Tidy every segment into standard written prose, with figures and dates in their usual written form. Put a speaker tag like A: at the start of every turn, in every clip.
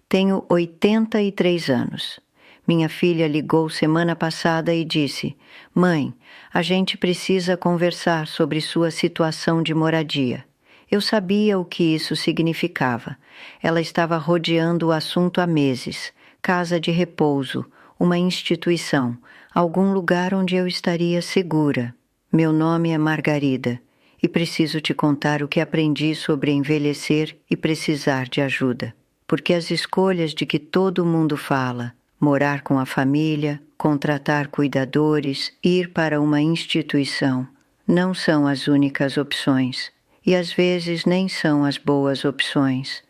A: Tenho 83 anos. Minha filha ligou semana passada e disse: Mãe, a gente precisa conversar sobre sua situação de moradia. Eu sabia o que isso significava. Ela estava rodeando o assunto há meses. Casa de repouso, uma instituição, algum lugar onde eu estaria segura. Meu nome é Margarida e preciso te contar o que aprendi sobre envelhecer e precisar de ajuda. Porque as escolhas de que todo mundo fala, morar com a família, contratar cuidadores, ir para uma instituição, não são as únicas opções. E às vezes nem são as boas opções.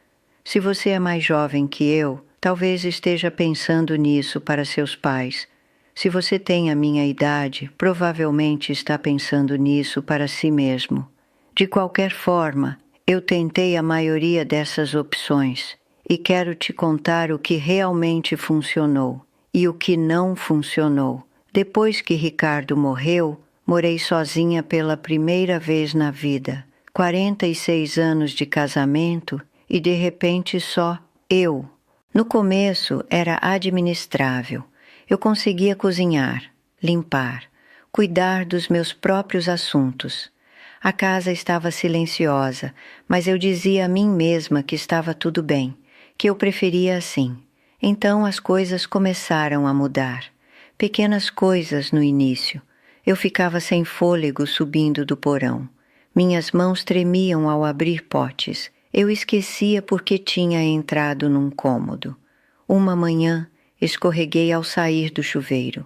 A: Se você é mais jovem que eu, talvez esteja pensando nisso para seus pais. Se você tem a minha idade, provavelmente está pensando nisso para si mesmo. De qualquer forma, eu tentei a maioria dessas opções e quero te contar o que realmente funcionou e o que não funcionou. Depois que Ricardo morreu, morei sozinha pela primeira vez na vida. 46 anos de casamento e de repente só eu. No começo era administrável. Eu conseguia cozinhar, limpar, cuidar dos meus próprios assuntos. A casa estava silenciosa, mas eu dizia a mim mesma que estava tudo bem, que eu preferia assim. Então as coisas começaram a mudar. Pequenas coisas no início. Eu ficava sem fôlego subindo do porão. Minhas mãos tremiam ao abrir potes. Eu esquecia porque tinha entrado num cômodo. Uma manhã, escorreguei ao sair do chuveiro.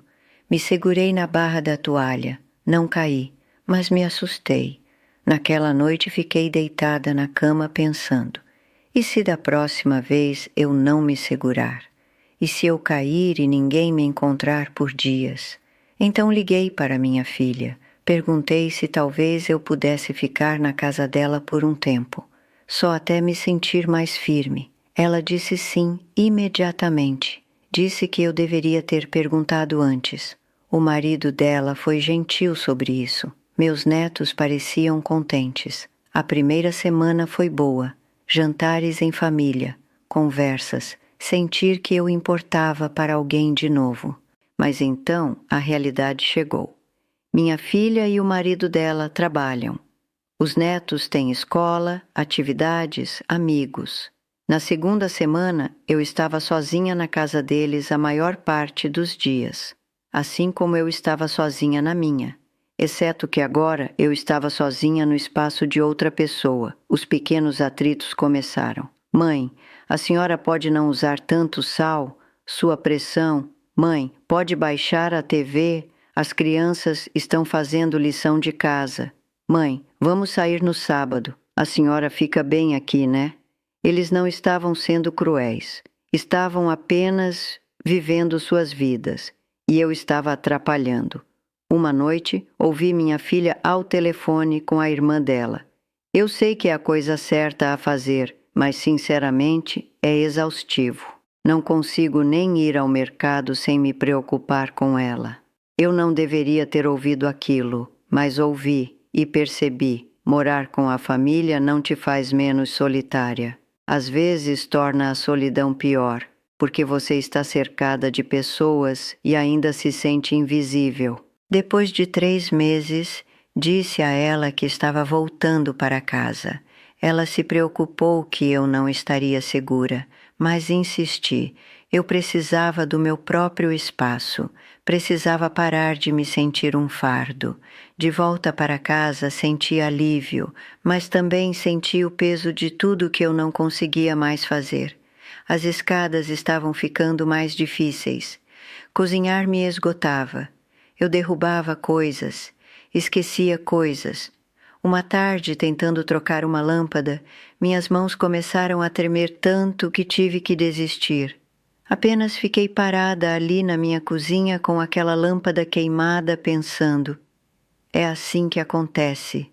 A: Me segurei na barra da toalha. Não caí, mas me assustei. Naquela noite fiquei deitada na cama pensando: e se da próxima vez eu não me segurar? E se eu cair e ninguém me encontrar por dias? Então liguei para minha filha. Perguntei se talvez eu pudesse ficar na casa dela por um tempo, só até me sentir mais firme. Ela disse sim imediatamente. Disse que eu deveria ter perguntado antes. O marido dela foi gentil sobre isso. Meus netos pareciam contentes. A primeira semana foi boa. Jantares em família, conversas, sentir que eu importava para alguém de novo. Mas então a realidade chegou. Minha filha e o marido dela trabalham. Os netos têm escola, atividades, amigos. Na segunda semana, eu estava sozinha na casa deles a maior parte dos dias, assim como eu estava sozinha na minha, exceto que agora eu estava sozinha no espaço de outra pessoa. Os pequenos atritos começaram. Mãe, a senhora pode não usar tanto sal? Sua pressão? Mãe, pode baixar a TV? As crianças estão fazendo lição de casa. Mãe, vamos sair no sábado. A senhora fica bem aqui, né? Eles não estavam sendo cruéis. Estavam apenas vivendo suas vidas. E eu estava atrapalhando. Uma noite, ouvi minha filha ao telefone com a irmã dela. Eu sei que é a coisa certa a fazer, mas sinceramente é exaustivo. Não consigo nem ir ao mercado sem me preocupar com ela. Eu não deveria ter ouvido aquilo, mas ouvi e percebi. Morar com a família não te faz menos solitária. Às vezes torna a solidão pior, porque você está cercada de pessoas e ainda se sente invisível. Depois de 3 meses, disse a ela que estava voltando para casa. Ela se preocupou que eu não estaria segura, mas insisti. Eu precisava do meu próprio espaço. Precisava parar de me sentir um fardo. De volta para casa senti alívio, mas também senti o peso de tudo que eu não conseguia mais fazer. As escadas estavam ficando mais difíceis. Cozinhar me esgotava. Eu derrubava coisas, esquecia coisas. Uma tarde, tentando trocar uma lâmpada, minhas mãos começaram a tremer tanto que tive que desistir. Apenas fiquei parada ali na minha cozinha com aquela lâmpada queimada pensando: é assim que acontece.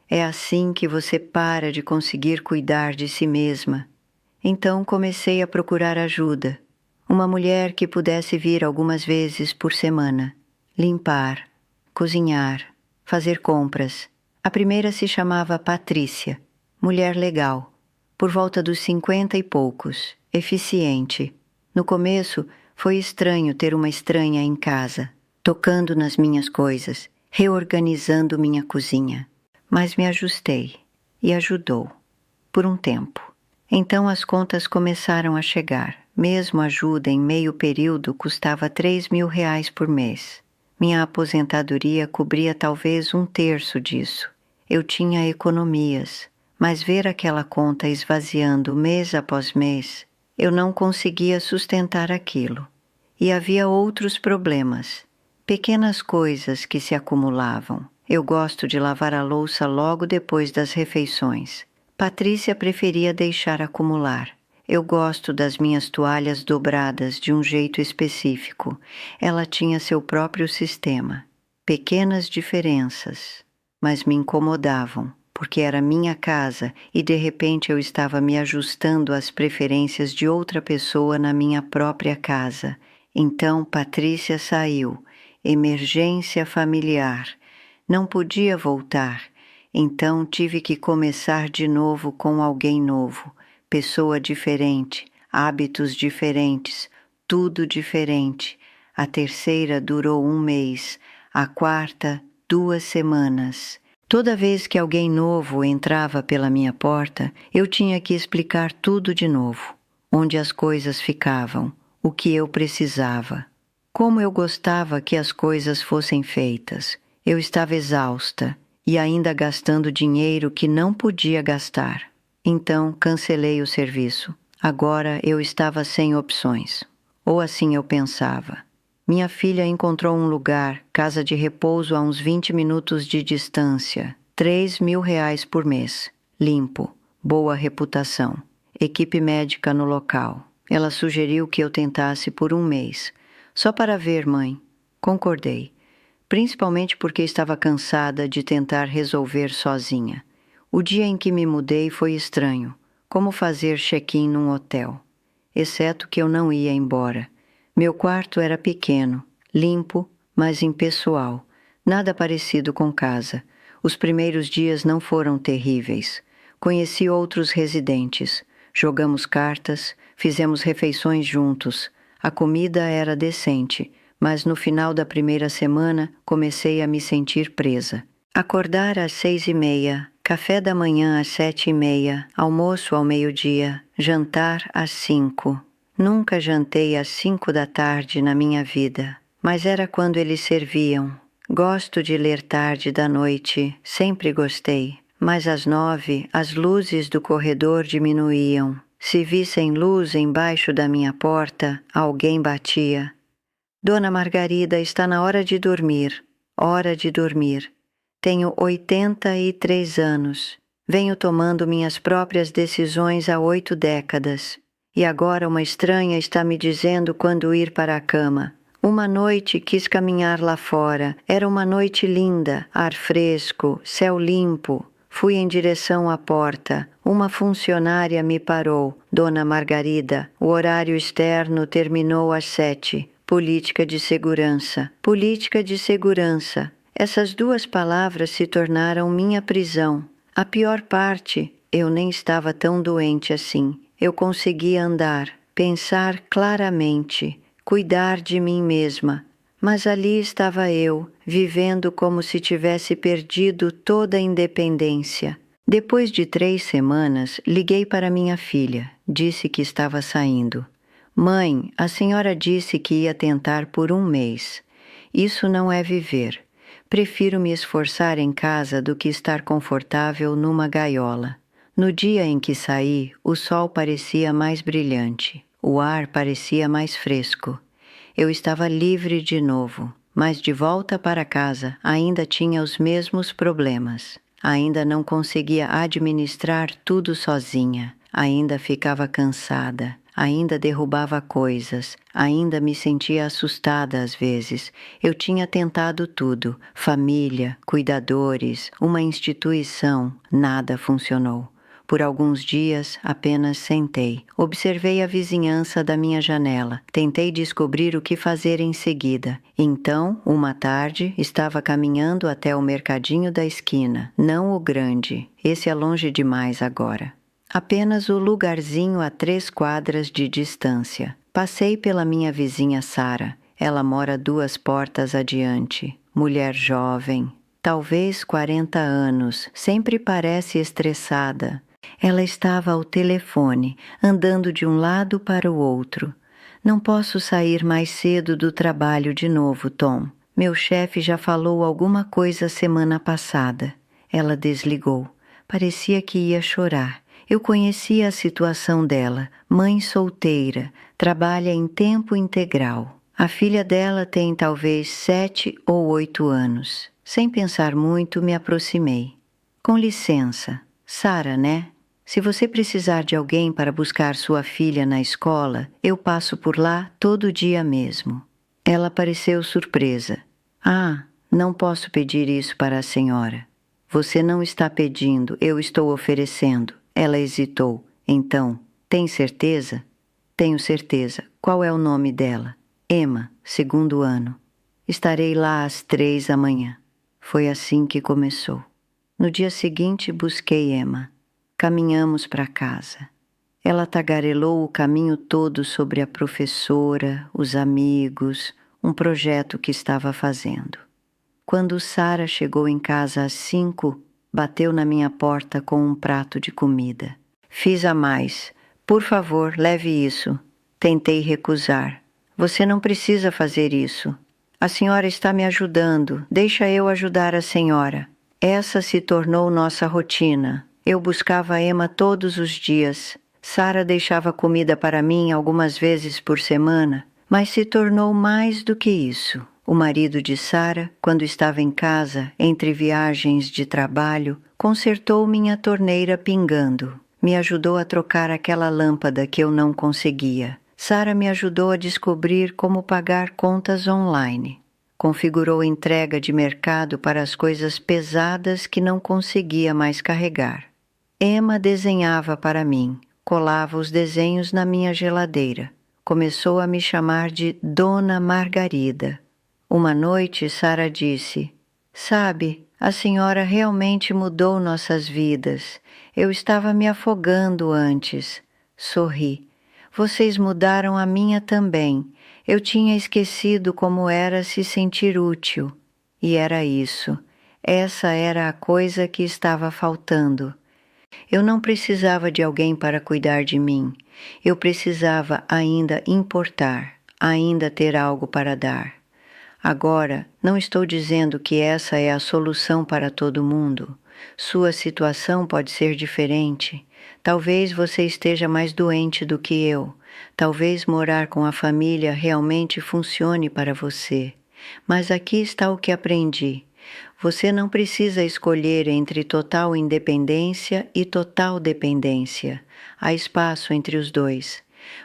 A: É assim que você para de conseguir cuidar de si mesma. Então comecei a procurar ajuda. Uma mulher que pudesse vir algumas vezes por semana. Limpar, cozinhar, fazer compras. A primeira se chamava Patrícia, mulher legal, por volta dos 50 e poucos. eficiente. No começo, foi estranho ter uma estranha em casa, tocando nas minhas coisas, reorganizando minha cozinha. Mas me ajustei e ajudou, por um tempo. Então as contas começaram a chegar. Mesmo ajuda em meio período custava R$ 3.000 por mês. Minha aposentadoria cobria talvez 1/3 disso. Eu tinha economias, mas ver aquela conta esvaziando mês após mês, eu não conseguia sustentar aquilo. E havia outros problemas, pequenas coisas que se acumulavam. Eu gosto de lavar a louça logo depois das refeições. Patrícia preferia deixar acumular. Eu gosto das minhas toalhas dobradas de um jeito específico. Ela tinha seu próprio sistema. Pequenas diferenças, mas me incomodavam, porque era minha casa e de repente eu estava me ajustando às preferências de outra pessoa na minha própria casa. Então Patrícia saiu. Emergência familiar. Não podia voltar. Então tive que começar de novo com alguém novo, pessoa diferente, hábitos diferentes, tudo diferente. A terceira durou 1 mês, a quarta 2 semanas. Toda vez que alguém novo entrava pela minha porta, eu tinha que explicar tudo de novo, onde as coisas ficavam, o que eu precisava. Como eu gostava que as coisas fossem feitas. Eu estava exausta e ainda gastando dinheiro que não podia gastar. Então cancelei o serviço. Agora eu estava sem opções. Ou assim eu pensava. Minha filha encontrou um lugar, casa de repouso a uns 20 minutos de distância. R$ 3.000 por mês. Limpo. Boa reputação. Equipe médica no local. Ela sugeriu que eu tentasse por 1 mês. Só para ver, mãe. Concordei. Principalmente porque estava cansada de tentar resolver sozinha. O dia em que me mudei foi estranho, como fazer check-in num hotel. Exceto que eu não ia embora. Meu quarto era pequeno, limpo, mas impessoal. Nada parecido com casa. Os primeiros dias não foram terríveis. Conheci outros residentes. Jogamos cartas, fizemos refeições juntos. A comida era decente. Mas no final da primeira semana comecei a me sentir presa. Acordar às 6h30, café da manhã às 7h30, almoço ao meio-dia, jantar às 5. Nunca jantei às 5 da tarde na minha vida, mas era quando eles serviam. Gosto de ler tarde da noite, sempre gostei, mas às 9 as luzes do corredor diminuíam. Se vissem luz embaixo da minha porta, alguém batia. Dona Margarida, está na hora de dormir. Hora de dormir. Tenho 83 anos. Venho tomando minhas próprias decisões há 8 décadas. E agora uma estranha está me dizendo quando ir para a cama. Uma noite quis caminhar lá fora. Era uma noite linda, ar fresco, céu limpo. Fui em direção à porta. Uma funcionária me parou. Dona Margarida, o horário externo terminou às 7. Política de segurança. Política de segurança. Essas 2 palavras se tornaram minha prisão. A pior parte, eu nem estava tão doente assim. Eu conseguia andar, pensar claramente, cuidar de mim mesma. Mas ali estava eu, vivendo como se tivesse perdido toda a independência. Depois de 3 semanas, liguei para minha filha. Disse que estava saindo. Mãe, a senhora disse que ia tentar por 1 mês. Isso não é viver. Prefiro me esforçar em casa do que estar confortável numa gaiola. No dia em que saí, o sol parecia mais brilhante. O ar parecia mais fresco. Eu estava livre de novo, mas de volta para casa ainda tinha os mesmos problemas. Ainda não conseguia administrar tudo sozinha. Ainda ficava cansada. Ainda derrubava coisas, ainda me sentia assustada às vezes. Eu tinha tentado tudo, família, cuidadores, uma instituição, nada funcionou. Por alguns dias apenas sentei, observei a vizinhança da minha janela, tentei descobrir o que fazer em seguida. Então, uma tarde, estava caminhando até o mercadinho da esquina, não o grande, esse é longe demais agora. apenas o lugarzinho a 3 quadras de distância. Passei pela minha vizinha Sara. Ela mora 2 portas adiante. Mulher jovem, talvez 40 anos, sempre parece estressada. Ela estava ao telefone, andando de um lado para o outro. Não posso sair mais cedo do trabalho de novo, Tom. Meu chefe já falou alguma coisa semana passada. Ela desligou. Parecia que ia chorar. Eu conhecia a situação dela, mãe solteira, trabalha em tempo integral. A filha dela tem talvez 7 ou 8 anos. Sem pensar muito, me aproximei. Com licença, Sara, né? Se você precisar de alguém para buscar sua filha na escola, eu passo por lá todo dia mesmo. Ela pareceu surpresa. Ah, não posso pedir isso para a senhora. Você não está pedindo, eu estou oferecendo. Ela hesitou. Então, tem certeza? Tenho certeza. Qual é o nome dela? Emma, 2º ano. Estarei lá às 3 da manhã. Foi assim que começou. No dia seguinte, busquei Emma. Caminhamos para casa. Ela tagarelou o caminho todo sobre a professora, os amigos, um projeto que estava fazendo. Quando Sara chegou em casa às 5, bateu na minha porta com um prato de comida. Fiz a mais. Por favor, leve isso. Tentei recusar. Você não precisa fazer isso. A senhora está me ajudando. Deixa eu ajudar a senhora. Essa se tornou nossa rotina. Eu buscava a Emma todos os dias. Sara deixava comida para mim algumas vezes por semana, mas se tornou mais do que isso. O marido de Sara, quando estava em casa, entre viagens de trabalho, consertou minha torneira pingando. Me ajudou a trocar aquela lâmpada que eu não conseguia. Sara me ajudou a descobrir como pagar contas online. Configurou entrega de mercado para as coisas pesadas que não conseguia mais carregar. Emma desenhava para mim, colava os desenhos na minha geladeira. Começou a me chamar de Dona Margarida. Uma noite, Sara disse: "Sabe, a senhora realmente mudou nossas vidas. Eu estava me afogando antes." Sorri. "Vocês mudaram a minha também. Eu tinha esquecido como era se sentir útil." E era isso. Essa era a coisa que estava faltando. Eu não precisava de alguém para cuidar de mim. Eu precisava ainda importar, ainda ter algo para dar. Agora, não estou dizendo que essa é a solução para todo mundo. Sua situação pode ser diferente. Talvez você esteja mais doente do que eu. Talvez morar com a família realmente funcione para você. Mas aqui está o que aprendi. Você não precisa escolher entre total independência e total dependência. Há espaço entre os dois.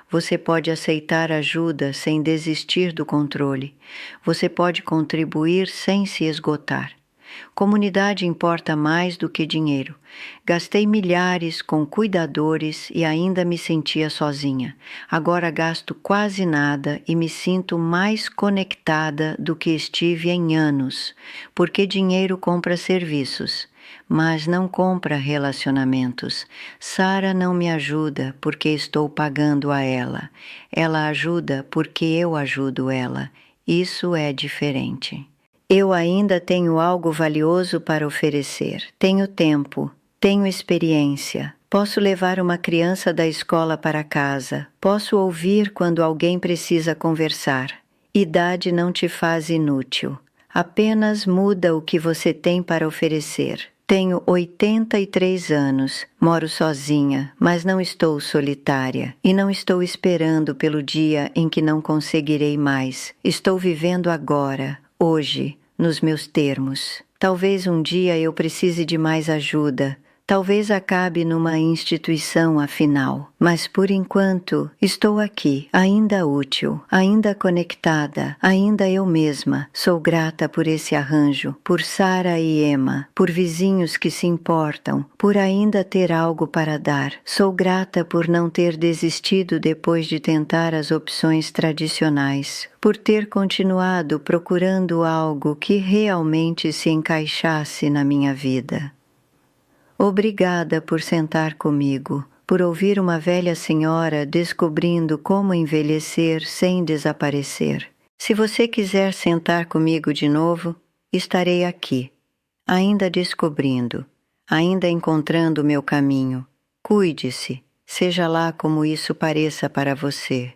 A: Você pode aceitar ajuda sem desistir do controle. Você pode contribuir sem se esgotar. Comunidade importa mais do que dinheiro. Gastei milhares com cuidadores e ainda me sentia sozinha. Agora gasto quase nada e me sinto mais conectada do que estive em anos, porque dinheiro compra serviços, mas não compra relacionamentos. Sara não me ajuda porque estou pagando a ela. Ela ajuda porque eu ajudo ela. Isso é diferente. Eu ainda tenho algo valioso para oferecer. Tenho tempo, tenho experiência. Posso levar uma criança da escola para casa. Posso ouvir quando alguém precisa conversar. Idade não te faz inútil. Apenas muda o que você tem para oferecer. Tenho 83 anos, moro sozinha, mas não estou solitária e não estou esperando pelo dia em que não conseguirei mais. Estou vivendo agora, hoje, nos meus termos. Talvez um dia eu precise de mais ajuda. Talvez acabe numa instituição afinal, mas por enquanto estou aqui, ainda útil, ainda conectada, ainda eu mesma. Sou grata por esse arranjo, por Sara e Emma, por vizinhos que se importam, por ainda ter algo para dar. Sou grata por não ter desistido depois de tentar as opções tradicionais, por ter continuado procurando algo que realmente se encaixasse na minha vida. Obrigada por sentar comigo, por ouvir uma velha senhora descobrindo como envelhecer sem desaparecer. Se você quiser sentar comigo de novo, estarei aqui, ainda descobrindo, ainda encontrando o meu caminho. Cuide-se, seja lá como isso pareça para você.